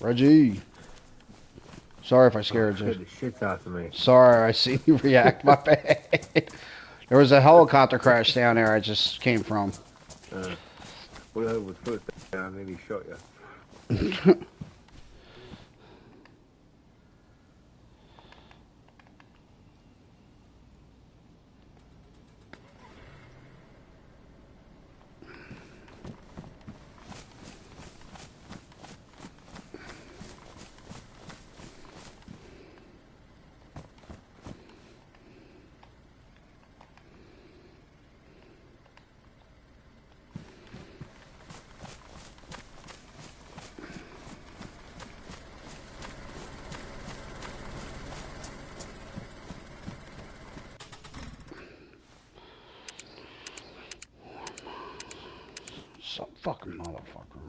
Reggie. Sorry if I scared you. Scared the shit out of me. Sorry, I see you react. My bad. There was a helicopter crash down there I just came from. All I heard was foot down, maybe shot you. Some fucking motherfucker.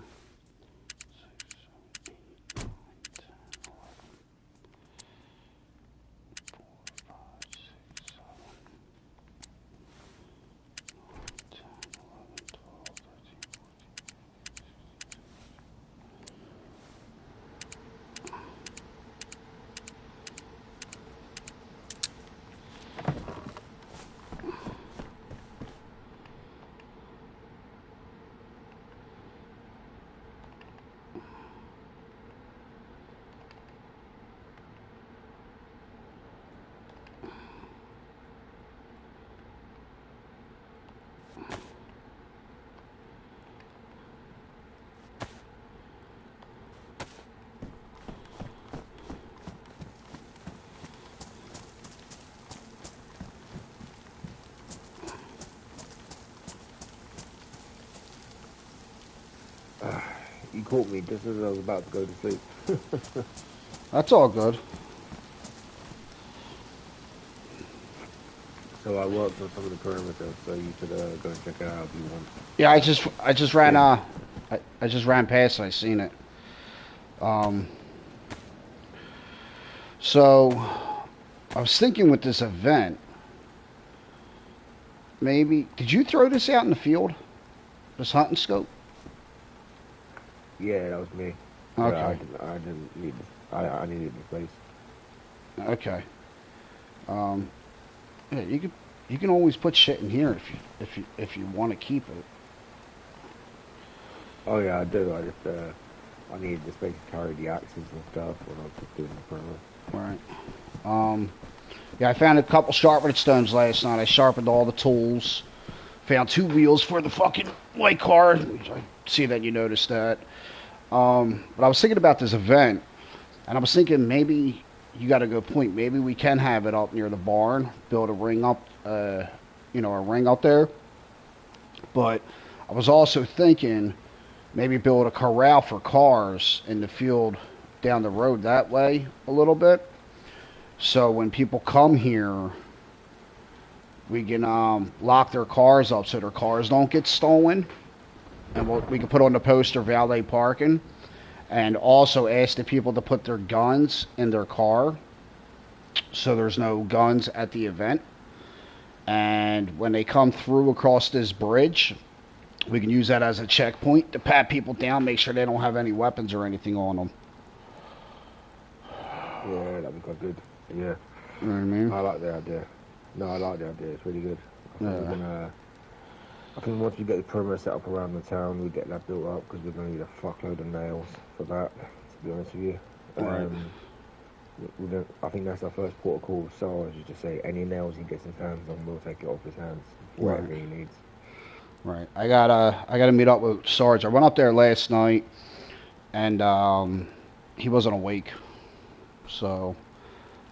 You caught me just as I was about to go to sleep. That's all good. So I worked on some of the perimeter, so you should go and check it out if you want. Yeah, I just ran I just ran past it. I seen it. Um. So I was thinking with this event, maybe did you throw this out in the field? This hunting scope? Yeah, that was me. Okay. I didn't need this. I needed this place. Okay. Yeah, you can always put shit in here if you want to keep it. Oh yeah, I do. I needed the space to carry the axes and stuff when I was just doing the perimeter. Right. Yeah, I found a couple sharpened stones last night. I sharpened all the tools. Found 2 wheels for the fucking white car. I see that you noticed that. But I was thinking about this event, and I was thinking maybe you got a good point. Maybe we can have it up near the barn, build a ring up, a ring up there. But I was also thinking maybe build a corral for cars in the field down the road that way a little bit. So when people come here, we can lock their cars up so their cars don't get stolen. And we can put on the poster valet parking. And also ask the people to put their guns in their car so there's no guns at the event. And when they come through across this bridge, we can use that as a checkpoint to pat people down, make sure they don't have any weapons or anything on them. Yeah, that'd be quite good. Yeah. You know what I mean? I like the idea. No, I like the idea. It's really good. I think once we get the perimeter set up around the town, we get that built up because we're going to need a fuckload of nails for that, to be honest with you. Right. I think that's our first port of call with SARS, is just say any nails he gets his hands on, we'll take it off his hands. Whatever he needs. Right. I gotta meet up with Sarge. I went up there last night, and he wasn't awake, so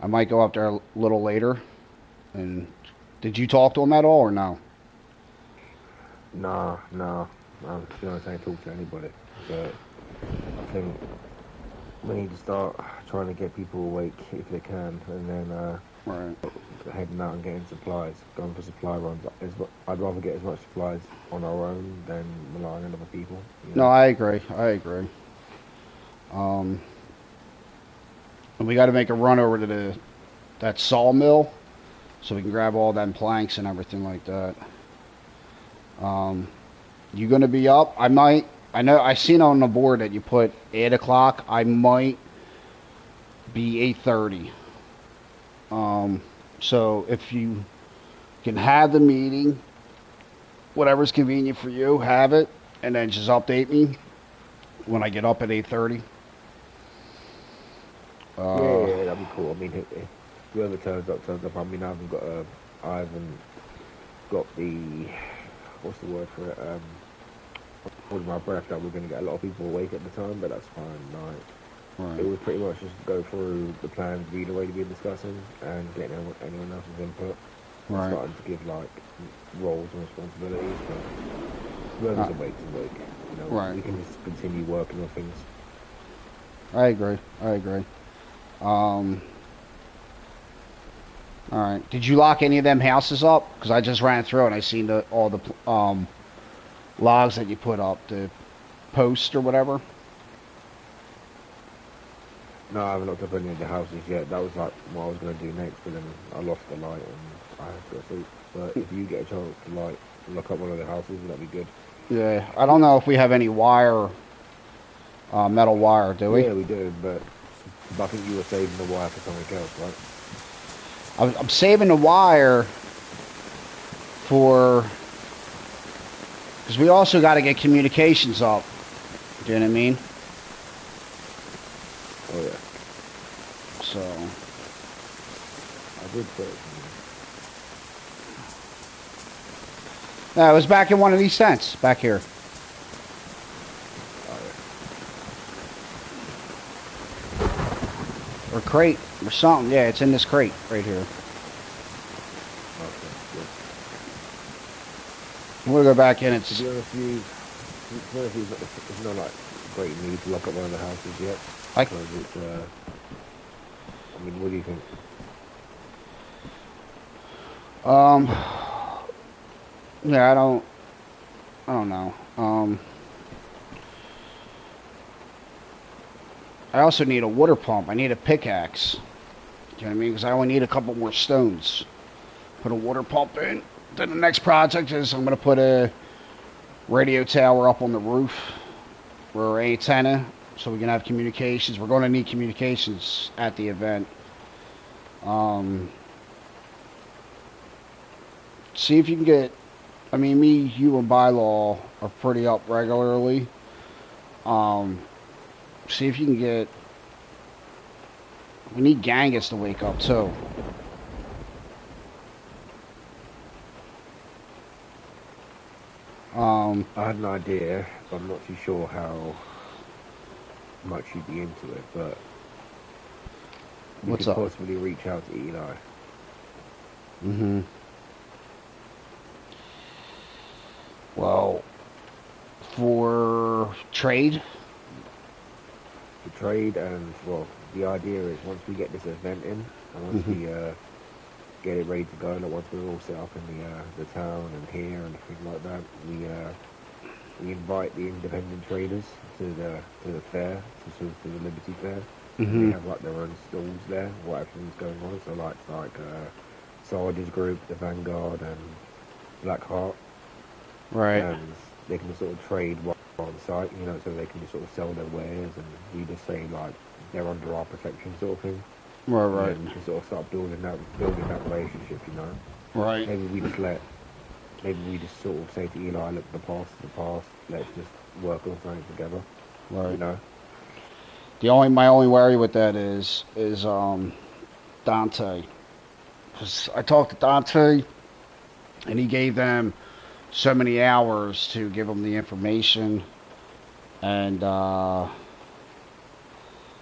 I might go up there a little later. And did you talk to him at all or no? Nah. To be honest, I ain't talk to anybody. But I think we need to start trying to get people awake if they can, and then Right. heading out and getting supplies, going for supply runs. I'd rather get as much supplies on our own than relying on other people. You know? No, I agree. And we got to make a run over to that sawmill so we can grab all them planks and everything like that. You gonna be up? I I know I seen on the board that you put 8 o'clock. I might be 8:30. So if you can have the meeting, whatever's convenient for you, have it, and then just update me when I get up at 8:30. Yeah, Uh, yeah, that'd be cool. I mean, if whoever turns up, turns up. I mean, I haven't got the, what's the word for it? Holding my breath that we're going to get a lot of people awake at the time, but that's fine. Like, it right, was pretty much just go through the plans we'd already been discussing and getting anyone else's input and right, starting to give like roles and responsibilities. But whoever's uh, awake's awake. You know, right. we can just continue working on things. I agree. I agree. Um, all right. Did you lock any of them houses up? Because I just ran through and I seen all the logs that you put up, the post or whatever. No, I haven't looked up any of the houses yet. That was like what I was going to do next, but then I lost the light and I have to go sleep. But if you get a chance to like look up one of the houses, that'd be good. Yeah. I don't know if we have any wire, metal wire, do we? Yeah, we do, but I think you were saving the wire for something else, right? I'm saving the wire for because we also got to get communications up. Do you know what I mean? Oh yeah, So I did put it. yeah, it was back in one of these tents back here, Oh or crate, or something. Yeah, it's in this crate right here. yeah, okay, good. I'm gonna go back in. To It's be honest with you, it's not like great need to lock up one of the houses yet like because it's. I mean, what do you think? um yeah, I don't know. I also need a water pump. I need a pickaxe. Do you know what I mean? Because I only need a couple more stones. Put a water pump in. Then the next project is I'm gonna put a radio tower up on the roof or antenna so we can have communications. We're going to need communications at the event. Um, see if you can get. I mean, me, you, and Bylaw are pretty up regularly. Um, see if you can get. We need Genghis to wake up too. I had an idea, but I'm not too sure how much you'd be into it. But we What's could up? possibly reach out to Eli. Mm-hmm. Well, for trade. The trade and well, the idea is once we get this event in and once Mm-hmm. we get it ready to go, and once we're all set up in the town and here and things like that, we invite the independent traders to the fair, to the Liberty Fair, and they Mm-hmm. have like their own stalls there, what everything's going on. So like Sarge's group, the Vanguard, and Blackheart, Right. and they can sort of trade while on site, you know, so they can just sort of sell their wares, and we just say like they're under our protection sort of thing, Right. and Right. then we can sort of start building that relationship, you know. Right. Maybe we just sort of say to Eli, look, the past is the past. Let's just work on something together, you Right. know. My only worry with that is Dante. 'Cause I talked to Dante and he gave them so many hours to give them the information, and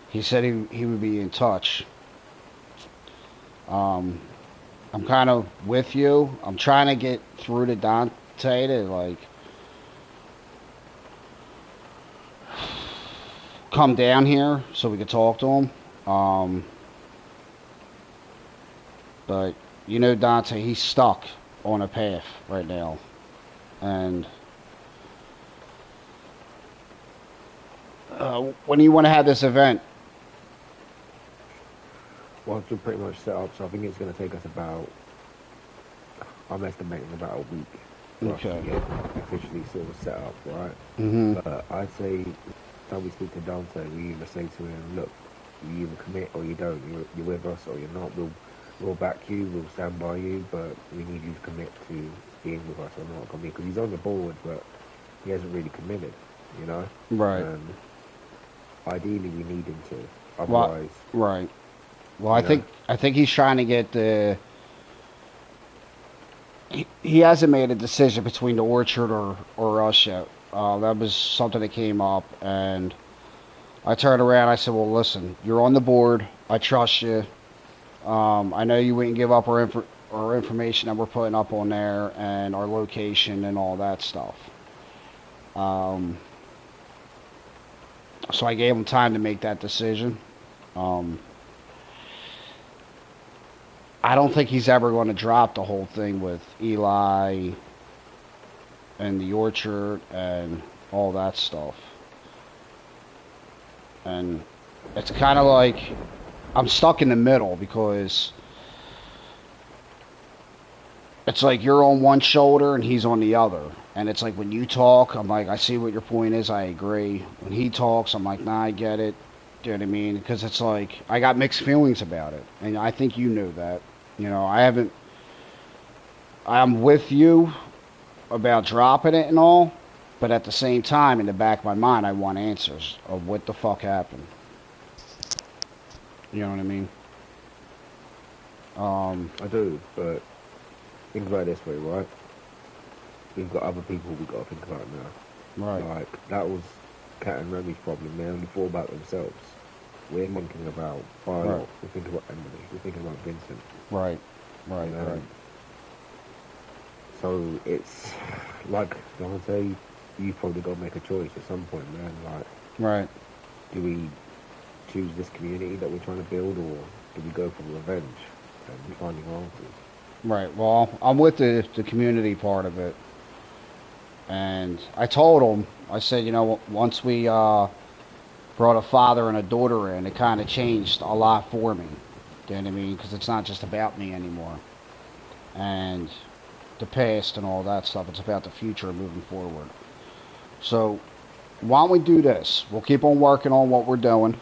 he said he would be in touch. Um, I'm kind of with you. I'm trying to get through to Dante to like come down here so we could talk to him. But you know Dante, he's stuck on a path right now, and when do you want to have this event? Once we're pretty much set up, so I think it's going to take us about, I'm estimating about a week. for us to Okay. get officially sort of set up, right? Mm-hmm. But I'd say time we speak to Dante, we either say to him, look, you either commit or you don't. You're with us or you're not. We'll back you. We'll stand by you, but we need you to commit to being with us or not. I mean, because he's on the board, but he hasn't really committed, you know. Right. And ideally, we need him to. Well, Otherwise, right. Well, you know, I think he's trying to get the. He hasn't made a decision between the orchard or us yet. That was something that came up, and I turned around. I said, "Well, listen, you're on the board. I trust you. I know you wouldn't give up our information that we're putting up on there and our location and all that stuff." Um, so I gave him time to make that decision. Um, I don't think he's ever going to drop the whole thing with Eli and the orchard and all that stuff. And it's kind of like I'm stuck in the middle because it's like you're on one shoulder and he's on the other. And it's like when you talk, I'm like, I see what your point is. I agree. When he talks, I'm like, nah, I get it. Do you know what I mean? Because it's like I got mixed feelings about it, and I think you knew that. You know, I haven't. I'm with you about dropping it and all, but at the same time, in the back of my mind, I want answers of what the fuck happened. You know what I mean? Um, I do. But think about it this way, right? We've got other people we've got to think about right, now. Like that was Cat and Remy's problem. They only thought about themselves. We're thinking about right, Violet. We're thinking about Emily. We're thinking about Vincent. right, You right, know. right, So it's like Dante. You probably got to make a choice at some point, man. Like, right. do we choose this community that we're trying to build, or do we go for revenge and finding answers? Right. Well, I'm with the community part of it, and I told him. I said, you know, once we brought a father and a daughter in, it kind of changed a lot for me. Do you know what I mean? Because it's not just about me anymore, and the past and all that stuff. It's about the future moving forward. So why don't we do this? We'll keep on working on what we're doing,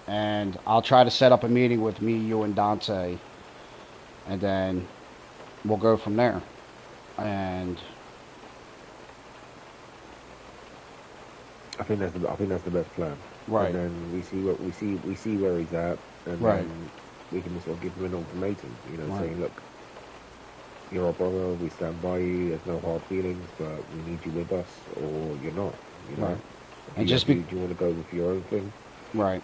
and I'll try to set up a meeting with me, you, and Dante, and then we'll go from there. And I think that's the best plan. And right, then we see where he's at, and right, then we can sort of give him an ultimatum. You know, right, saying, look, you're our brother. We stand by you. There's no hard feelings, but we need you with us, or you're not. You right. know, And just be do you want to go with your own thing? right.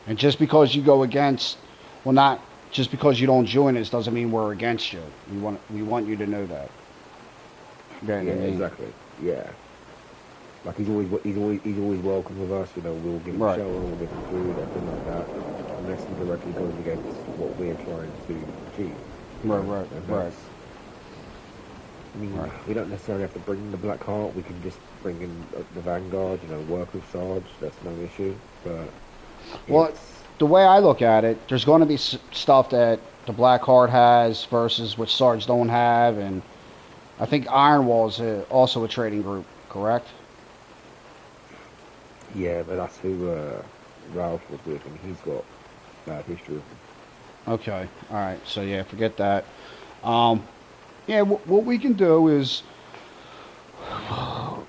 And just because you go against, well, not just because you don't join us doesn't mean we're against you. We want you to know that. You know Yeah, what I mean? exactly. Yeah. Like he's always welcome with us. You know, we'll give him Right, shelter, we'll give him food, everything like that. Unless he directly goes against what we're trying to achieve. You right, know, right, and right, that's. I mean, right. we don't necessarily have to bring in the Black Heart. We can just bring in the Vanguard. You know, work with Sarge. That's no issue. But Well, it's the way I look at it, there's going to be stuff that the Black Heart has versus which Sarge don't have, and I think Ironwall is also a trading group, correct? yeah, but that's who Ralph was with, and he's got bad history. Okay, all right. So yeah, forget that. Um, yeah, what we can do is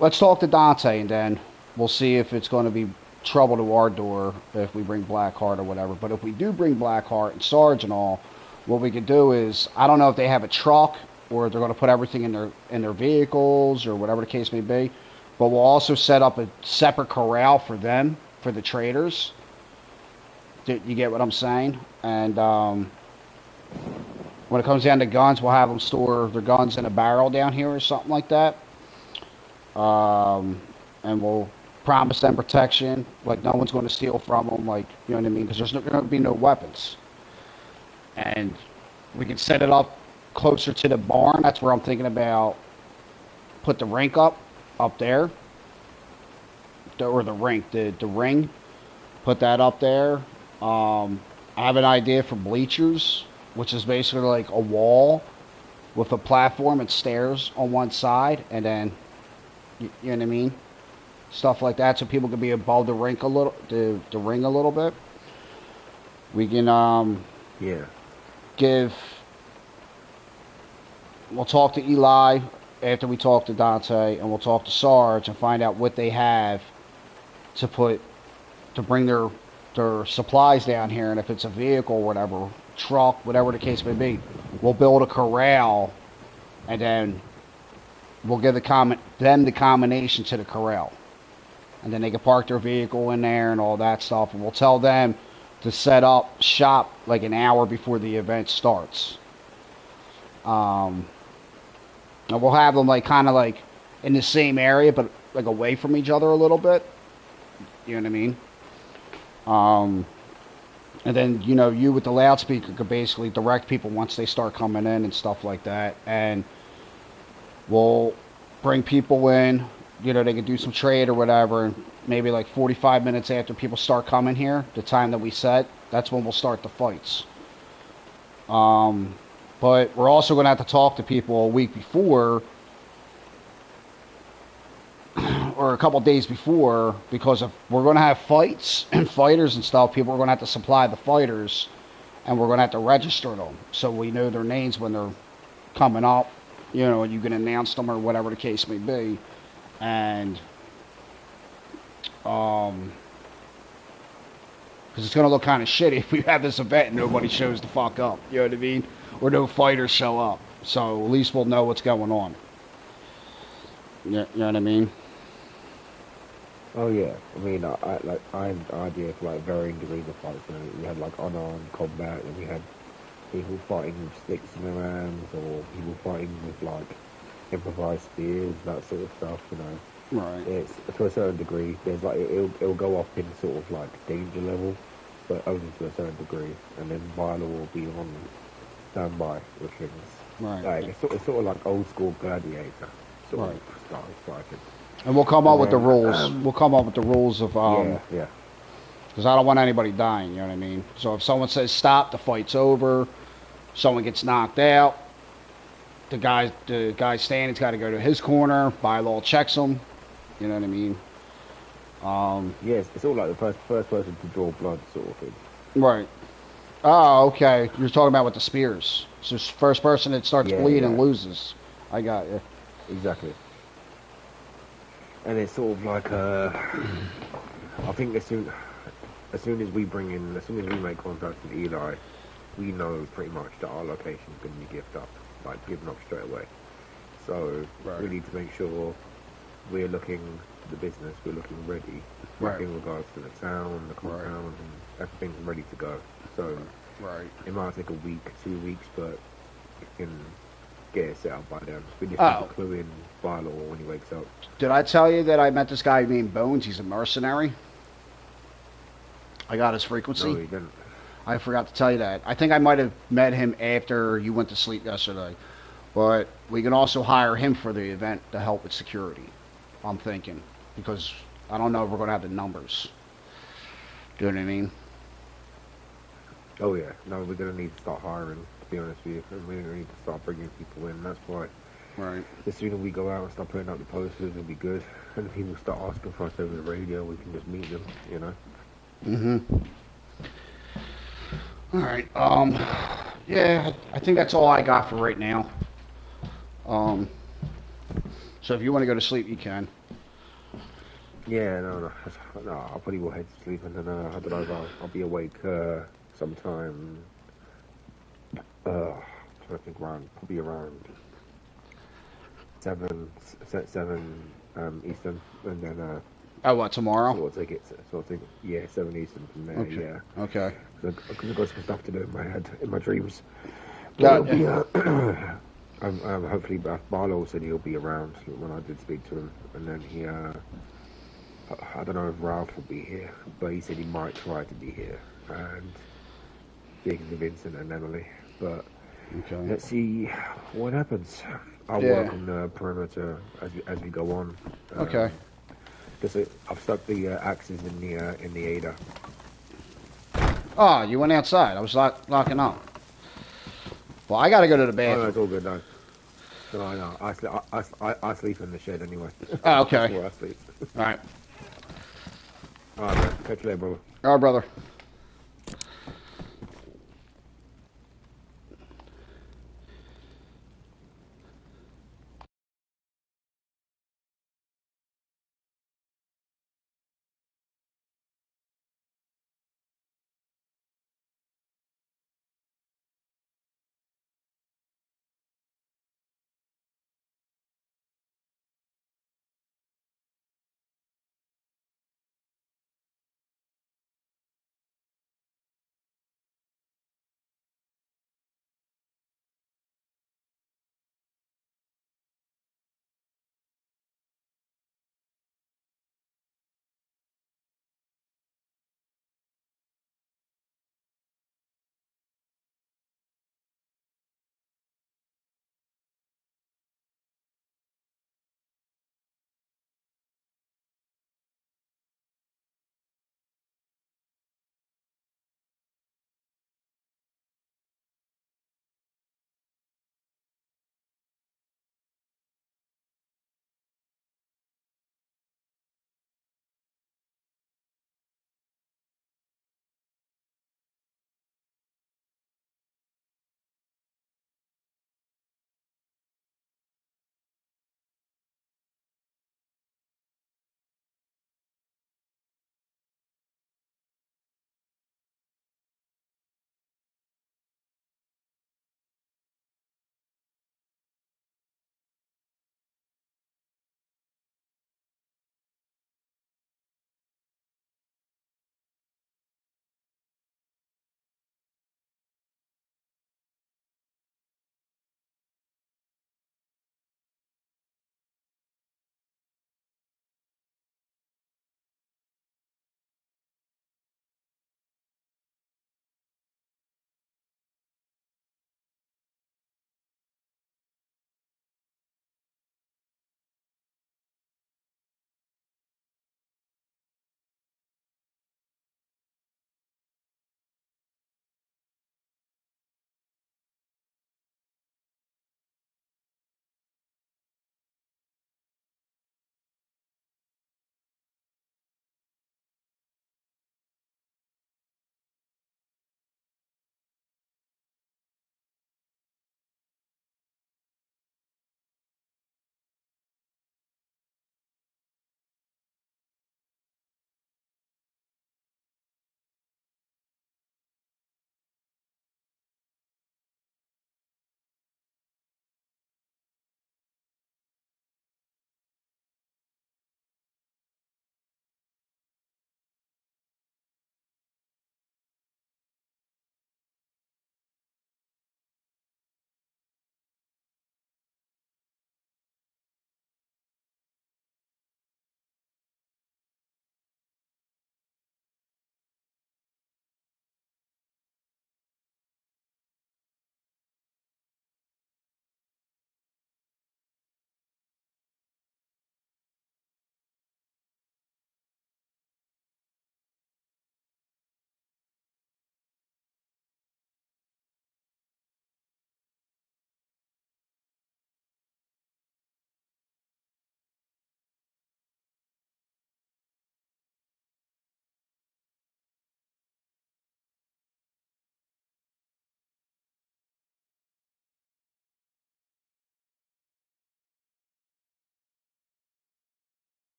let's talk to Dante, and then we'll see if it's going to be trouble to our door if we bring Blackheart or whatever. But if we do bring Blackheart and Sarge and all, what we could do is I don't know if they have a truck or they're going to put everything in their vehicles or whatever the case may be. But we'll also set up a separate corral for them for the traders. You get what I'm saying? And when it comes down to guns, we'll have them store their guns in a barrel down here or something like that. Um, and we'll promise them protection. Like no one's going to steal from them. Like you know what I mean? Because there's going to be no weapons. And we can set it up closer to the barn. That's where I'm thinking about put the rink up there, or the rink, the ring. Put that up there. I have an idea for bleachers, which is basically like a wall with a platform and stairs on one side, and then you know what I mean, stuff like that, so people can be above the rink a little, the ring a little bit. We can Yeah. give. We'll talk to Eli after we talk to Dante, and we'll talk to Sarge and find out what they have to put to bring their supplies down here, and if it's a vehicle or whatever, truck, whatever the case may be, we'll build a corral, and then we'll give them the combination to the corral, and then they can park their vehicle in there and all that stuff, and we'll tell them to set up shop like an hour before the event starts. And we'll have them like kind of like in the same area, but like away from each other a little bit. You know what I mean? And then, you know, you with the loudspeaker could basically direct people once they start coming in and stuff like that. And we'll bring people in, you know, they can do some trade or whatever. And maybe like 45 minutes after people start coming here, the time that we set, that's when we'll start the fights. But we're also going to have to talk to people a week before or a couple days before, because if we're going to have fights and fighters and stuff, people are going to have to supply the fighters, and we're going to have to register them so we know their names when they're coming up, you know, and you can announce them or whatever the case may be. And because it's going to look kind of shitty if we have this event and nobody shows the fuck up, you know what I mean, or no fighters show up. So at least we'll know what's going on. You know what I mean? Oh yeah, I mean, I had an idea for like varying degrees of fights. You know, we had like unarmed combat, and we had people fighting with sticks in their hands, or people fighting with like improvised spears, that sort of stuff. You know, Right. it's to a certain degree. There's like it'll go up in sort of like danger level, but only to a certain degree, and then Viola will be on standby with things. Right. Like it's sort of like old school gladiator sort Right. of style fighting. And we'll come up And with the then, rules. We'll come up with the rules of yeah. because I don't want anybody dying. You know what I mean? So if someone says stop, the fight's over. Someone gets knocked out. The guy standing's got to go to his corner. By law, checks him. You know what I mean? Yes, it's all like the first person to draw blood sort of thing. Right. Oh, okay. You're talking about with the spears. So first person that starts bleeding loses. I got you. Exactly. And it's sort of like I think as soon as we make contact with Eli, we know pretty much that our location is going to be given up straight away. So we need to make sure we're looking the business, we're looking ready, like in regards to the town, the compound, and everything's ready to go. So it might take a week, 2 weeks, but it can get it set up by then. We just need to clue in Viola when he wakes up. Did I tell you that I met this guy named Bones? He's a mercenary. I got his frequency. No, he didn't. I forgot to tell you that. I think I might have met him after you went to sleep yesterday. But we can also hire him for the event to help with security, I'm thinking. Because I don't know if we're going to have the numbers. Do you know what I mean? Oh yeah. No, we're going to need to start hiring, to be honest with you. We're going to need to start bringing people in. That's why. Right. The sooner we go out and start putting out the posters, it'll be good. And if people start asking for us over the radio, we can just meet them, you know? Mm-hmm. All right. Yeah, I think that's all I got for right now. So if you want to go to sleep, you can. Yeah, no, I'll probably will head to sleep, and then I don't know, I'll be awake sometime. I think probably around 7 Eastern, and then Oh, what, tomorrow? So I'll take it, 7 Eastern from there. Okay. Yeah. Okay. Because I've got some stuff to do in my head, in my dreams. Got But it'll be, hopefully, Barlow said he'll be around when I did speak to him, and then he, I don't know if Ralph will be here, but he said he might try to be here, and speaking to Vincent and Emily, but let's see what happens. I'll work on the perimeter as we go on. Okay. Because I've stuck the axes in the Ada. Oh, you went outside. I was locking up. Well, I got to go to the bathroom. Oh, no, it's all good now. No, no. I sleep in the shed anyway. Oh, That's okay. where I sleep. All right. All right, man. Catch you later, brother. All right, brother.